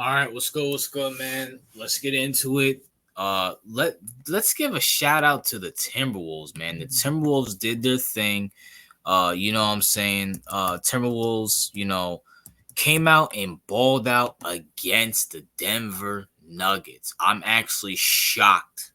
All right, what's good? What's good, man? Let's get into it. Let's give a shout out to the Timberwolves, man. The Timberwolves did their thing. You know what I'm saying? Timberwolves, came out and balled out against the Denver Nuggets. I'm actually shocked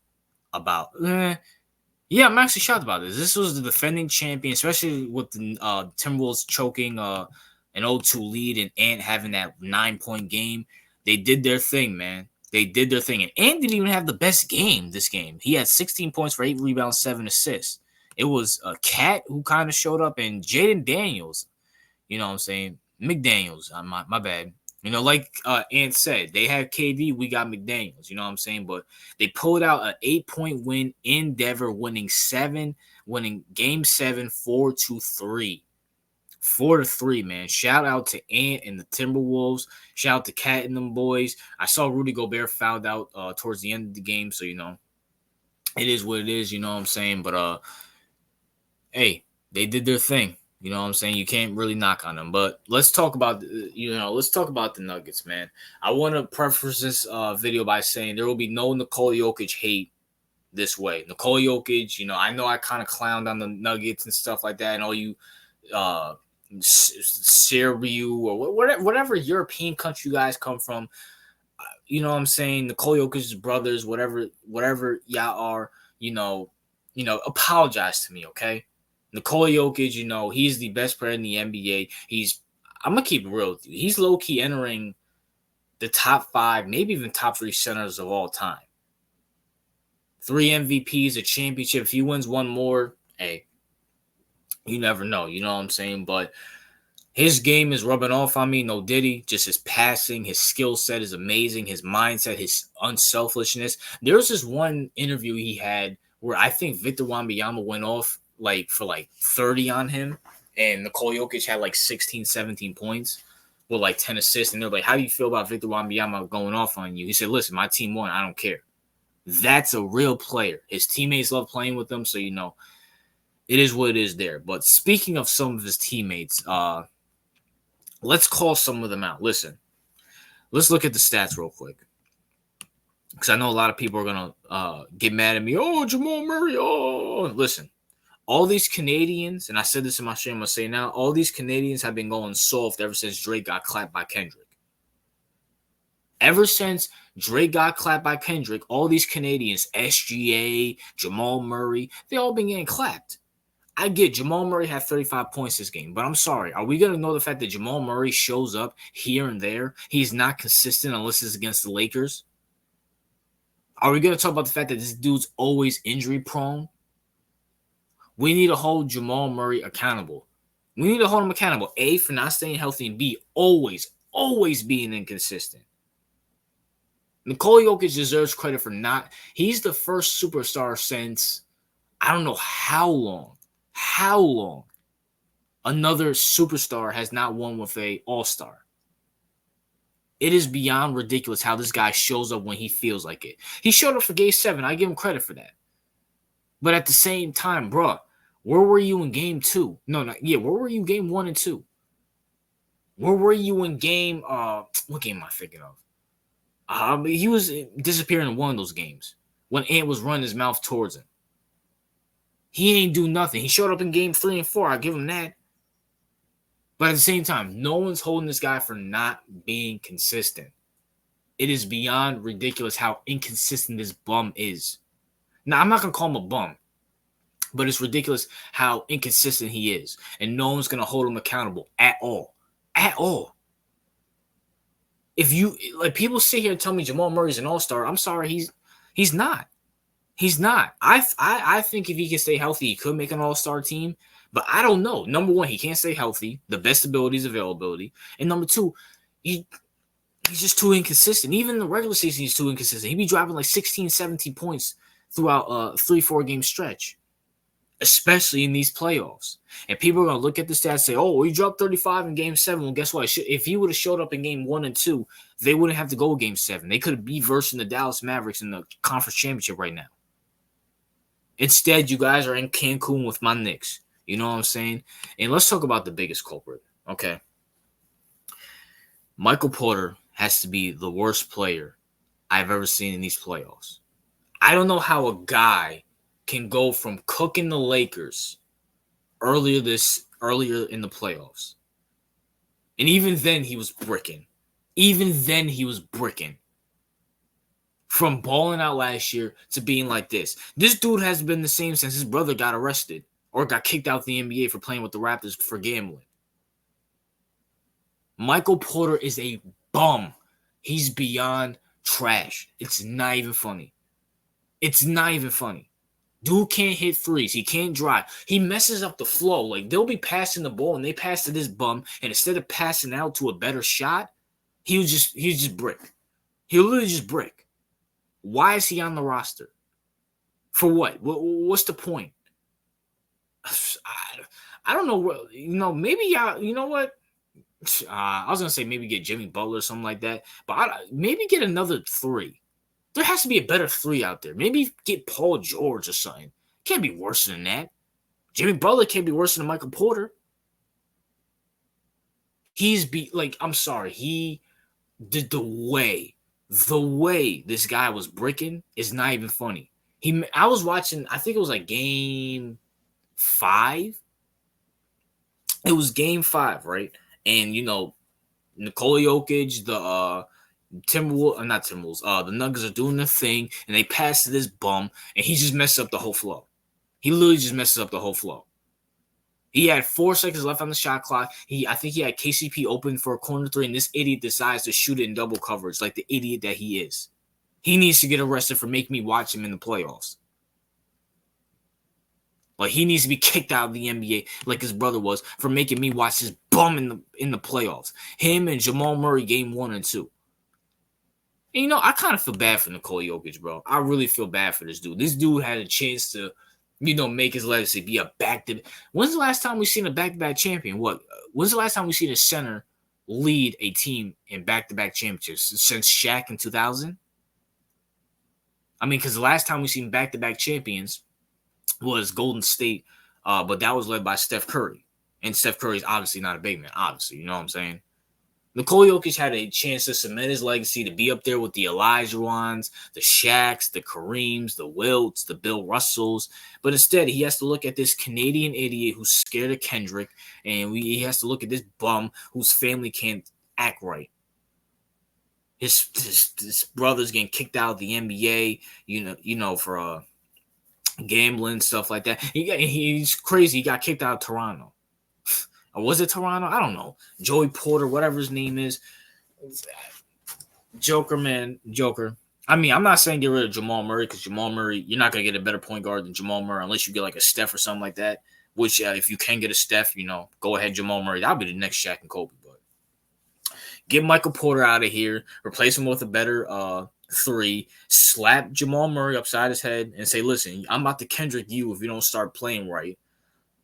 about. Yeah, I'm actually shocked about this. This was the defending champion, especially with the Timberwolves choking an 0-2 lead and Ant having that 9-point game. They did their thing, man. They did their thing. And Ant didn't even have the best game this game. He had 16 points for 8 rebounds, 7 assists. It was a Cat who kind of showed up and Jaden Daniels. You know what I'm saying? McDaniels. My bad. Like Ant said, they had KD, we got McDaniels. You know what I'm saying? But they pulled out an 8-point win in Denver, winning game 7, 4-3. 4-3, man. Shout out to Ant and the Timberwolves. Shout out to Cat and them boys. I saw Rudy Gobert fouled out towards the end of the game, so it is what it is. You know what I'm saying? But hey, they did their thing. You know what I'm saying? You can't really knock on them. But let's talk about the Nuggets, man. I want to preface this video by saying there will be no Nikola Jokic hate this way. Nikola Jokic, I know I kind of clowned on the Nuggets and stuff like that, and all you Serbia or whatever European country you guys come from, you know what I'm saying? Nikola Jokic's brothers, whatever y'all are, apologize to me, okay? Nikola Jokic, he's the best player in the NBA. I'm gonna keep it real with you. He's low key entering the top 5, maybe even top 3 centers of all time. 3 MVPs, a championship. If he wins one more, hey, you never know. You know what I'm saying? But his game is rubbing off on me. No diddy. Just his passing, his skill set is amazing. His mindset, his unselfishness. There's this one interview he had where I think Victor Wembanyama went off for 30 on him, and Nikola Jokic had 16, 17 points with 10 assists. And they're like, how do you feel about Victor Wembanyama going off on you? He said, listen, my team won. I don't care. That's a real player. His teammates love playing with him, so it is what it is there. But speaking of some of his teammates, let's call some of them out. Listen, let's look at the stats real quick, because I know a lot of people are going to get mad at me. Oh, Jamal Murray. Oh, listen, all these Canadians, and I said this in my stream, I'm going to say now, all these Canadians have been going soft ever since Drake got clapped by Kendrick. Ever since Drake got clapped by Kendrick, all these Canadians, SGA, Jamal Murray, they all been getting clapped. I get Jamal Murray had 35 points this game, but I'm sorry. Are we going to know the fact that Jamal Murray shows up here and there? He's not consistent unless it's against the Lakers. Are we going to talk about the fact that this dude's always injury prone? We need to hold Jamal Murray accountable. We need to hold him accountable, A, for not staying healthy, and B, always being inconsistent. Nikola Jokic deserves credit for not. He's the first superstar since I don't know how long another superstar has not won with a all-star. It is beyond ridiculous how this guy shows up when he feels like it. He showed up for Game 7. I give him credit for that. But at the same time, bro, where were you in Game 2? Where were you Game 1 and 2? Where were you in Game what game am I thinking of? He was disappearing in one of those games when Ant was running his mouth towards him. He ain't do nothing. He showed up in Game 3 and 4. I give him that. But at the same time, no one's holding this guy for not being consistent. It is beyond ridiculous how inconsistent this bum is. Now, I'm not going to call him a bum, but it's ridiculous how inconsistent he is. And no one's going to hold him accountable at all. At all. If you, people sit here and tell me Jamal Murray's an all-star, I'm sorry, he's not. He's not. I think if he can stay healthy, he could make an all-star team. But I don't know. Number one, he can't stay healthy. The best ability is availability. And number two, he's just too inconsistent. Even in the regular season, he's too inconsistent. He'd be driving 16, 17 points throughout a 3-4 game stretch, especially in these playoffs. And people are going to look at the stats and say, oh, he dropped 35 in Game 7. Well, guess what? If he would have showed up in Game 1 and 2, they wouldn't have to go Game 7. They could be versing the Dallas Mavericks in the conference championship right now. Instead, you guys are in Cancun with my Knicks. You know what I'm saying? And let's talk about the biggest culprit, okay? Michael Porter has to be the worst player I've ever seen in these playoffs. I don't know how a guy can go from cooking the Lakers earlier in the playoffs. And even then he was bricking. From balling out last year to being like this. This dude has been the same since his brother got arrested or got kicked out of the NBA for playing with the Raptors for gambling. Michael Porter is a bum. He's beyond trash. It's not even funny. Dude can't hit threes. He can't drive. He messes up the flow. Like, they'll be passing the ball and they pass to this bum, and instead of passing out to a better shot, he's just brick. He'll literally just brick. Why is he on the roster? For what? What's the point? I don't know. Maybe y'all, you know what? I was going to say maybe get Jimmy Butler or something like that, but maybe get another 3. There has to be a better 3 out there. Maybe get Paul George or something. Can't be worse than that. Jimmy Butler can't be worse than Michael Porter. I'm sorry. The way this guy was bricking is not even funny. I was watching, I think it was like game 5. It was game 5, right? And, Nikola Jokic, the the Nuggets are doing their thing, and they pass to this bum, and he just messes up the whole flow. He literally just messes up the whole flow. He had 4 seconds left on the shot clock. I think he had KCP open for a corner 3, and this idiot decides to shoot it in double coverage like the idiot that he is. He needs to get arrested for making me watch him in the playoffs. Like, he needs to be kicked out of the NBA like his brother was for making me watch his bum in the playoffs. Him and Jamal Murray game 1 and 2. And, I kind of feel bad for Nikola Jokic, bro. I really feel bad for this dude. This dude had a chance to, make his legacy, be a back-to-back. When's the last time we've seen a back-to-back champion? When's the last time we've seen a center lead a team in back-to-back championships? Since Shaq in 2000? I mean, because the last time we've seen back-to-back champions was Golden State, but that was led by Steph Curry. And Steph Curry's obviously not a big man, obviously. You know what I'm saying? Nikola Jokic had a chance to cement his legacy, to be up there with the Olajuwons, the Shaqs, the Kareems, the Wilts, the Bill Russells. But instead, he has to look at this Canadian idiot who's scared of Kendrick, and he has to look at this bum whose family can't act right. His brother's getting kicked out of the NBA, for gambling, stuff like that. He's crazy. He got kicked out of Toronto. Or was it Toronto? I don't know. Joey Porter, whatever his name is. Joker. I mean, I'm not saying get rid of Jamal Murray, because Jamal Murray, you're not going to get a better point guard than Jamal Murray unless you get like a Steph or something like that, which if you can get a Steph, go ahead, Jamal Murray. That'll be the next Shaq and Kobe. But get Michael Porter out of here. Replace him with a better 3. Slap Jamal Murray upside his head and say, listen, I'm about to Kendrick you if you don't start playing right.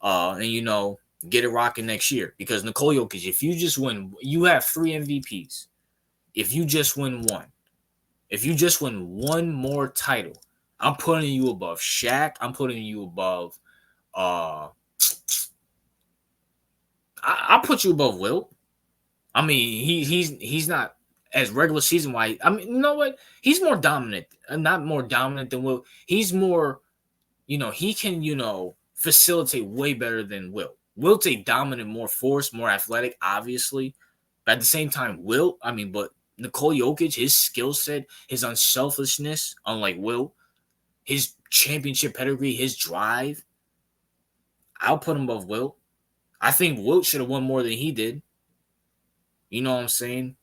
And, get it rocking next year. Because Nikola Jokic, if you just win, you have 3 MVPs. If you just win one more title, I'm putting you above Shaq. I'm putting you above I'll put you above Wilt. I mean, he's not as regular season wise. I mean, you know what? He's more dominant. Not more dominant than Wilt. He's more, he can, facilitate way better than Wilt. Wilt's a dominant, more force, more athletic, obviously. But at the same time, but Nikola Jokic, his skill set, his unselfishness, unlike Wilt, his championship pedigree, his drive, I'll put him above Wilt. I think Wilt should have won more than he did. You know what I'm saying?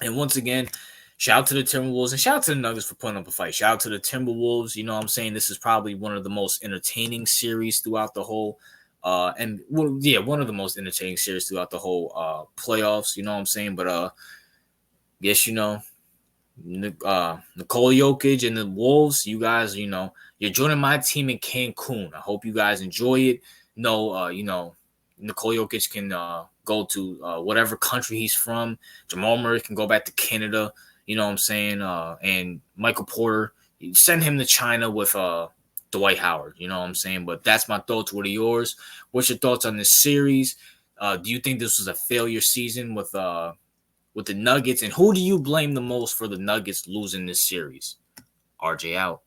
And once again, shout out to the Timberwolves and shout out to the Nuggets for putting up a fight. Shout out to the Timberwolves. You know what I'm saying? This is probably one of the most entertaining series throughout the whole one of the most entertaining series throughout the whole playoffs. You know what I'm saying? But yes, Nikola Jokic and the Wolves, you guys, you're joining my team in Cancun. I hope you guys enjoy it. Nikola Jokic can go to whatever country he's from. Jamal Murray can go back to Canada. You know what I'm saying? And Michael Porter, send him to China with Dwight Howard. You know what I'm saying? But that's my thoughts. What are yours? What's your thoughts on this series? Do you think this was a failure season with with the Nuggets. And who do you blame the most for the Nuggets losing this series? RJ out.